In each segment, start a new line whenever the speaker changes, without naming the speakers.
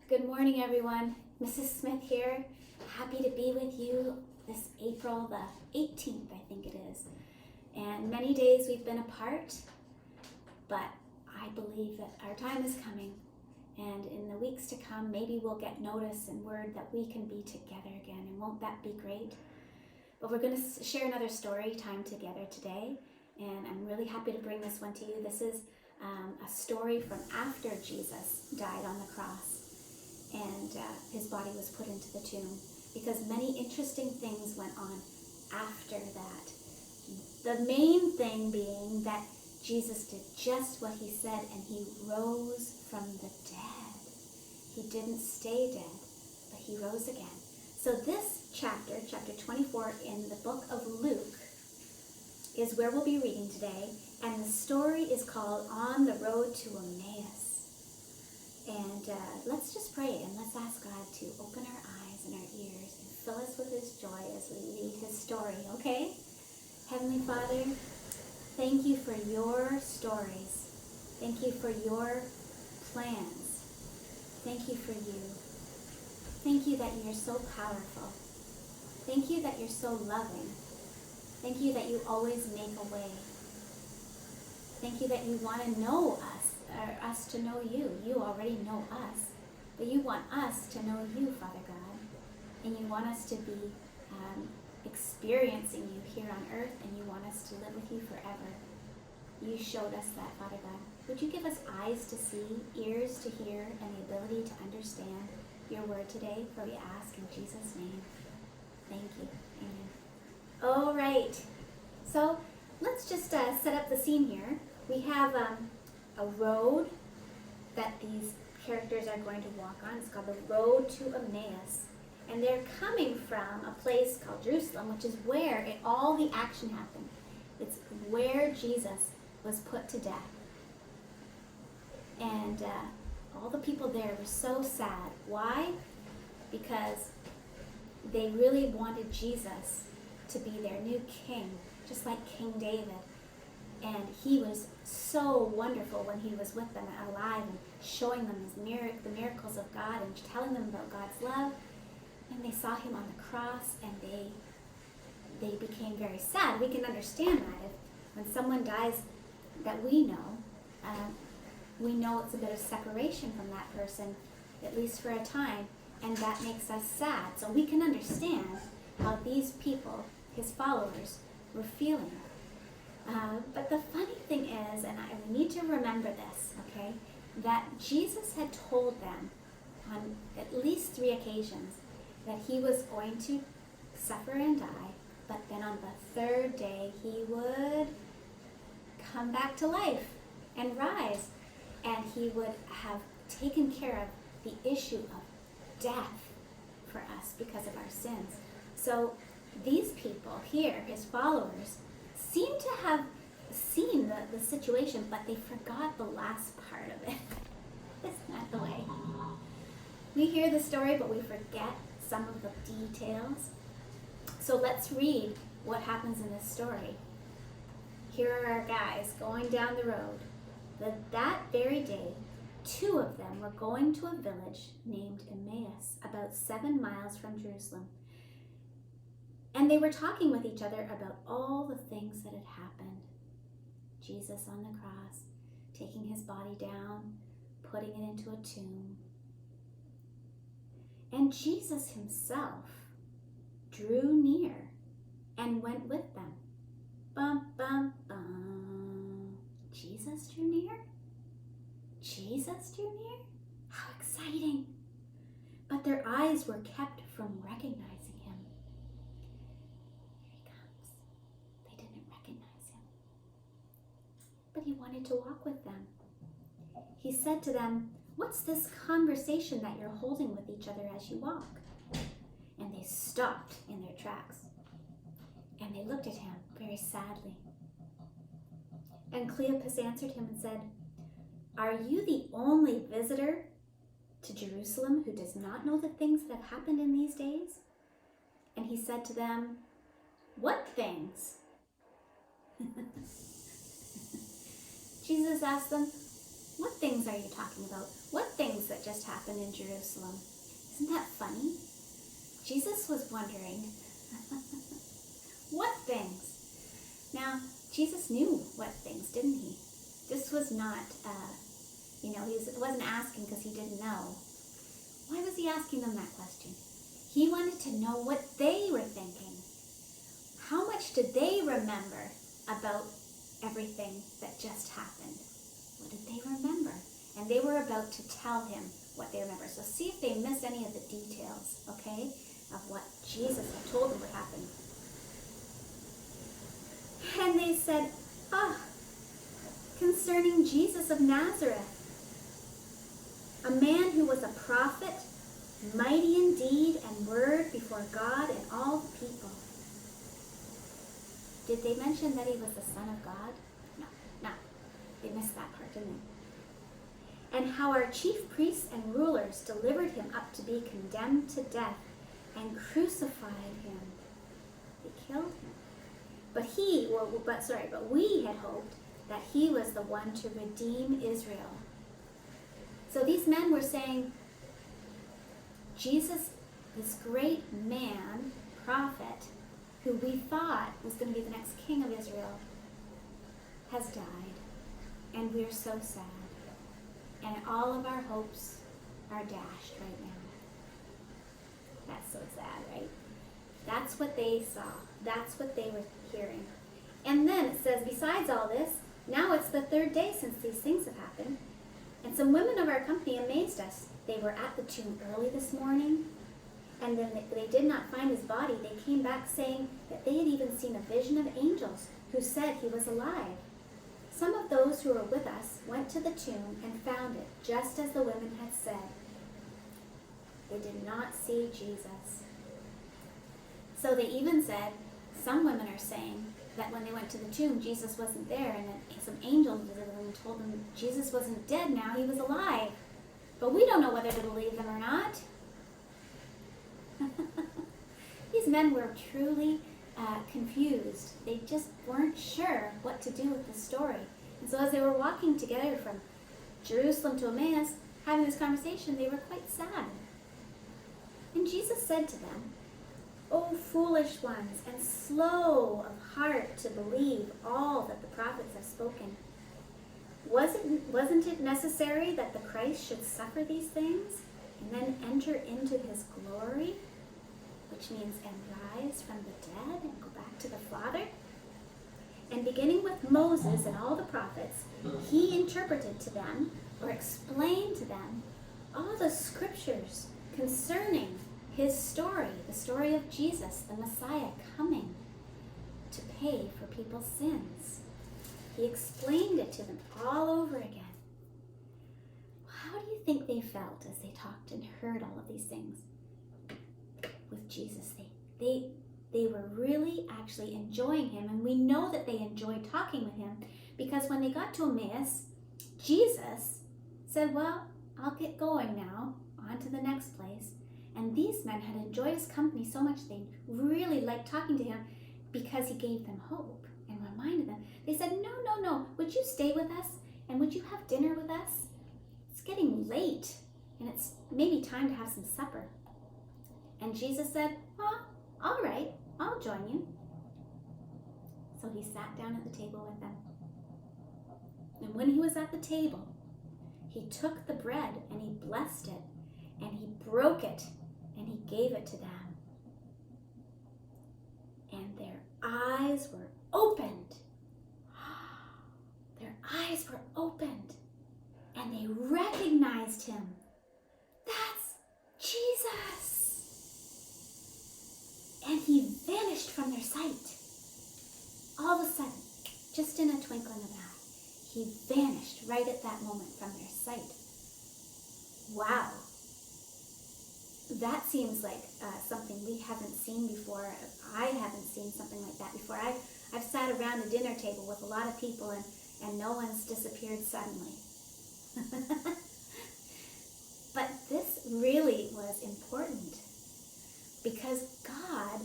Good morning, everyone. Mrs. Smith here. Happy to be with you this April the 18th, I think it is. And many days we've been apart, but I believe that our time is coming. And in the weeks to come, maybe we'll get notice and word that we can be together again. And won't that be great? But we're going to share another story time together today. And I'm really happy to bring this one to you. This is a story from after Jesus died on the cross. And his body was put into the tomb, because many interesting things went on after that. The main thing being that Jesus did just what he said, and he rose from the dead. He didn't stay dead, but he rose again. So this chapter 24 in the book of Luke, is where we'll be reading today, and the story is called On the Road to Emmaus. And let's just pray and let's ask God to open our eyes and our ears and fill us with his joy as we read his story, okay? Heavenly Father, thank you for your stories. Thank you for your plans. Thank you for you. Thank you that you're so powerful. Thank you that you're so loving. Thank you that you always make a way. Thank you that you want to know us. Or us to know you. You already know us, but you want us to know you, Father God, and you want us to be experiencing you here on earth, and you want us to live with you forever. You showed us that, Father God. Would you give us eyes to see, ears to hear, and the ability to understand your word today, for we ask in Jesus' name. Thank you. Amen. All right, so let's just set up the scene here. We have a road that these characters are going to walk on. It's called the Road to Emmaus. And they're coming from a place called Jerusalem, which is where all the action happened. It's where Jesus was put to death. And all the people there were so sad. Why? Because they really wanted Jesus to be their new king, just like King David. And he was so wonderful when he was with them alive and showing them the miracles of God and telling them about God's love. And they saw him on the cross, and they became very sad. We can understand that. If when someone dies that we know it's a bit of separation from that person, at least for a time, and that makes us sad. So we can understand how these people, his followers, were feeling. But the funny thing is, and we need to remember this, okay, that Jesus had told them on at least 3 occasions that he was going to suffer and die, but then on the 3rd day he would come back to life and rise, and he would have taken care of the issue of death for us because of our sins. So these people here, his followers, seem to have seen the situation, but they forgot the last part of it. Isn't that the way? We hear the story, but we forget some of the details. So let's read what happens in this story. Here are our guys going down the road. That very day, 2 of them were going to a village named Emmaus, about 7 miles from Jerusalem. And they were talking with each other about all the things that had happened. Jesus on the cross, taking his body down, putting it into a tomb. And Jesus himself drew near and went with them. Bum, bum, bum. Jesus drew near? Jesus drew near? How exciting! But their eyes were kept from recognizing him. They didn't recognize him. But he wanted to walk with them. He said to them, "What's this conversation that you're holding with each other as you walk?" And they stopped in their tracks. And they looked at him very sadly. And Cleopas answered him and said, "Are you the only visitor to Jerusalem who does not know the things that have happened in these days?" And he said to them, "What things?" Jesus asked them, What things are you talking about? What things that just happened in Jerusalem? Isn't that funny? Jesus was wondering, what things? Now, Jesus knew what things, didn't he? This was not, he wasn't asking because he didn't know. Why was he asking them that question? He wanted to know what they were thinking. How much did they remember about everything that just happened? What did they remember? And they were about to tell him what they remember. So see if they miss any of the details, okay, of what Jesus had told them would happen. And they said, concerning Jesus of Nazareth, a man who was a prophet, mighty in deed and word before God and all the people. Did they mention that he was the Son of God? No. They missed that part, didn't they? And how our chief priests and rulers delivered him up to be condemned to death and crucified him. They killed him. But we had hoped that he was the one to redeem Israel. So these men were saying, Jesus, this great man, prophet, who we thought was going to be the next king of Israel, has died. And we're so sad. And all of our hopes are dashed right now. That's so sad, right? That's what they saw. That's what they were hearing. And then it says, besides all this, now it's the third day since these things have happened. And some women of our company amazed us. They were at the tomb early this morning, and then they did not find his body. They came back saying that they had even seen a vision of angels who said he was alive. Some of those who were with us went to the tomb and found it just as the women had said. They did not see Jesus. So they even said, some women are saying that when they went to the tomb, Jesus wasn't there, and then some angels visited them and told them Jesus wasn't dead now, he was alive. But we don't know whether to believe them or not. These men were truly confused. They just weren't sure what to do with the story. And so as they were walking together from Jerusalem to Emmaus, having this conversation, they were quite sad. And Jesus said to them, O foolish ones, and slow of heart to believe all that the prophets have spoken. Wasn't it necessary that the Christ should suffer these things and then enter into his glory, which means and rise from the dead and go back to the Father? And beginning with Moses and all the prophets, he interpreted to them, or explained to them, all the scriptures concerning his story, the story of Jesus, the Messiah, coming to pay for people's sins. He explained it to them all over again. How do you think they felt as they talked and heard all of these things with Jesus? They were really actually enjoying him, and we know that they enjoyed talking with him because when they got to Emmaus, Jesus said, well, I'll get going now, on to the next place. And these men had enjoyed his company so much they really liked talking to him because he gave them hope and reminded them. They said, no, would you stay with us? And would you have dinner with us? It's getting late, and it's maybe time to have some supper. And Jesus said, well, all right, I'll join you. So he sat down at the table with them. And when he was at the table, he took the bread and he blessed it, and he broke it, and he gave it to them. And their eyes were opened. Their eyes were opened, and they recognized him. That's Jesus. And he vanished from their sight. All of a sudden, just in a twinkling of an eye, he vanished right at that moment from their sight. Wow. That seems like something we haven't seen before. I haven't seen something like that before. I've sat around a dinner table with a lot of people and no one's disappeared suddenly. But this really was important because God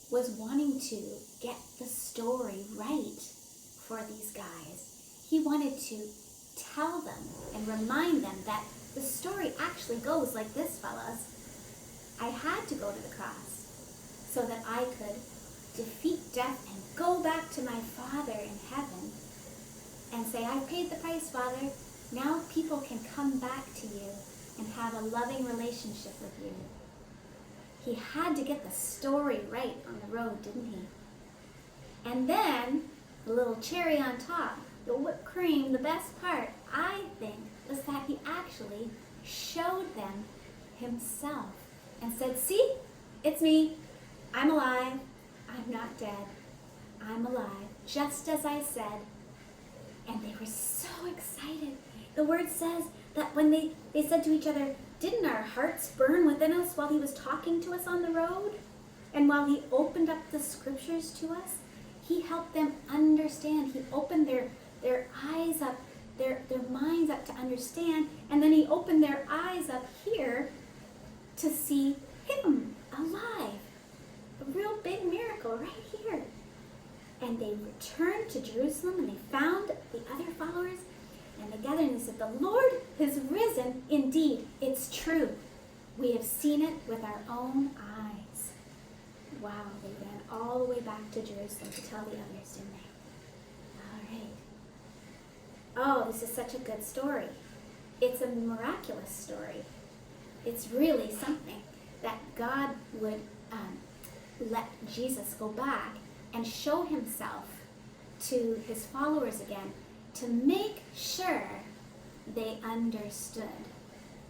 was wanting to get the story right for these guys. He wanted to tell them and remind them that the story actually goes like this, fellas. I had to go to the cross so that I could defeat death and go back to my Father in heaven and say, I paid the price, Father. Now people can come back to you and have a loving relationship with you. He had to get the story right on the road, didn't he? And then, the little cherry on top, the whipped cream, the best part, I think, was that he actually showed them himself and said, see, it's me. I'm alive. I'm not dead. I'm alive, just as I said. And they were so excited. The word says that when they said to each other, didn't our hearts burn within us while he was talking to us on the road? And while he opened up the scriptures to us, he helped them understand. He opened their eyes up, their minds up to understand. And then he opened their eyes up here to see him alive. A real big miracle right here. And they returned to Jerusalem and they found the other followers and they gathered and they said, the Lord has risen. Indeed, it's true. We have seen it with our own eyes. Wow, they ran all the way back to Jerusalem to tell the others, didn't they? All right. Oh, this is such a good story. It's a miraculous story. It's really something that God would let Jesus go back and show himself to his followers again to make sure they understood,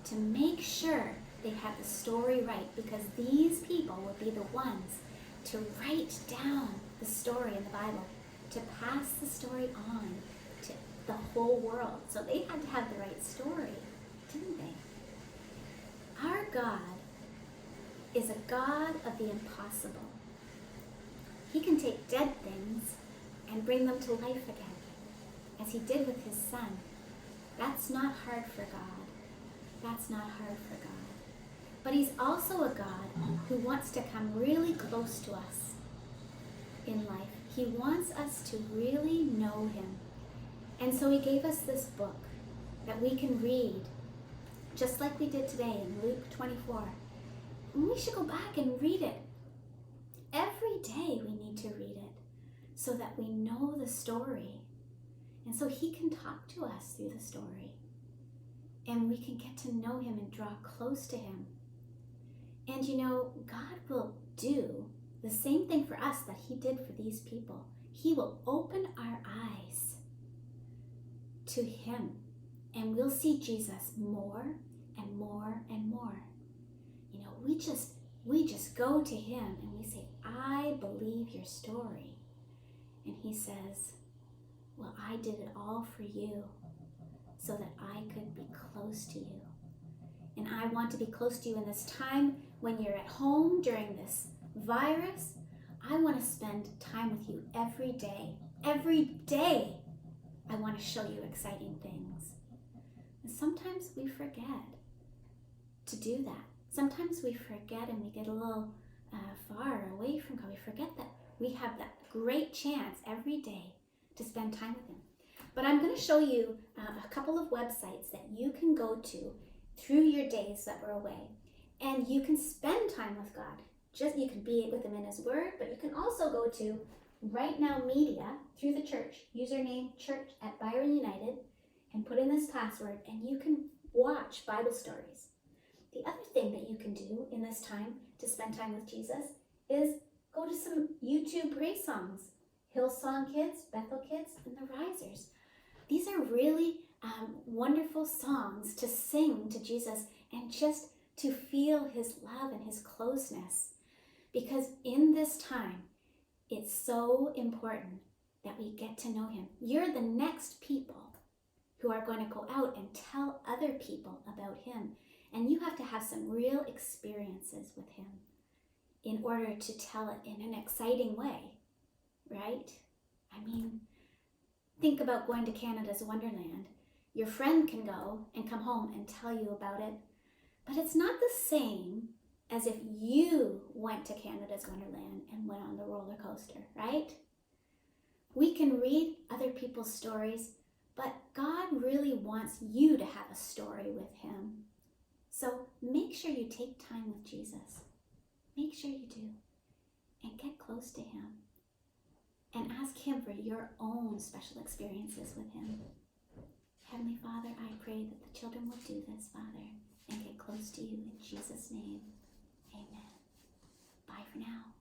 to make sure they had the story right, because these people would be the ones to write down the story in the Bible, to pass the story on to the whole world. So they had to have the right story, didn't they? Our God is a God of the impossible. He can take dead things and bring them to life again, as he did with his son. That's not hard for God. That's not hard for God. But he's also a God who wants to come really close to us in life. He wants us to really know him. And so he gave us this book that we can read, just like we did today in Luke 24. And we should go back and read it. Every day we need to read it so that we know the story. And so he can talk to us through the story. And we can get to know him and draw close to him. And you know, God will do the same thing for us that he did for these people. He will open our eyes to him. And we'll see Jesus more and more and more. You know, we just go to him and we say, I believe your story. And he says, well, I did it all for you so that I could be close to you. And I want to be close to you in this time when you're at home during this virus. I want to spend time with you every day. Every day, I want to show you exciting things. And sometimes we forget to do that. Sometimes we forget and we get a little far away from God. We forget that we have that great chance every day to spend time with him. But I'm going to show you a couple of websites that you can go to through your days that we're away. And you can spend time with God. You can be with him in his word, but you can also go to Right Now Media through the church, username church@Byron United, and put in this password, and you can watch Bible stories. The other thing that you can do in this time to spend time with Jesus is go to some YouTube praise songs. Hillsong Kids, Bethel Kids, and the Risers. These are really wonderful songs to sing to Jesus and just to feel his love and his closeness. Because in this time, it's so important that we get to know him. You're the next people who are going to go out and tell other people about him. And you have to have some real experiences with him in order to tell it in an exciting way, right? I mean, think about going to Canada's Wonderland. Your friend can go and come home and tell you about it, but it's not the same as if you went to Canada's Wonderland and went on the roller coaster, right? We can read other people's stories, But God really wants you to have a story with him. So make sure you take time with Jesus. Make sure you do. And get close to him. And ask him for your own special experiences with him. Heavenly Father, I pray that the children will do this, Father, and get close to you in Jesus' name. Amen. Bye for now.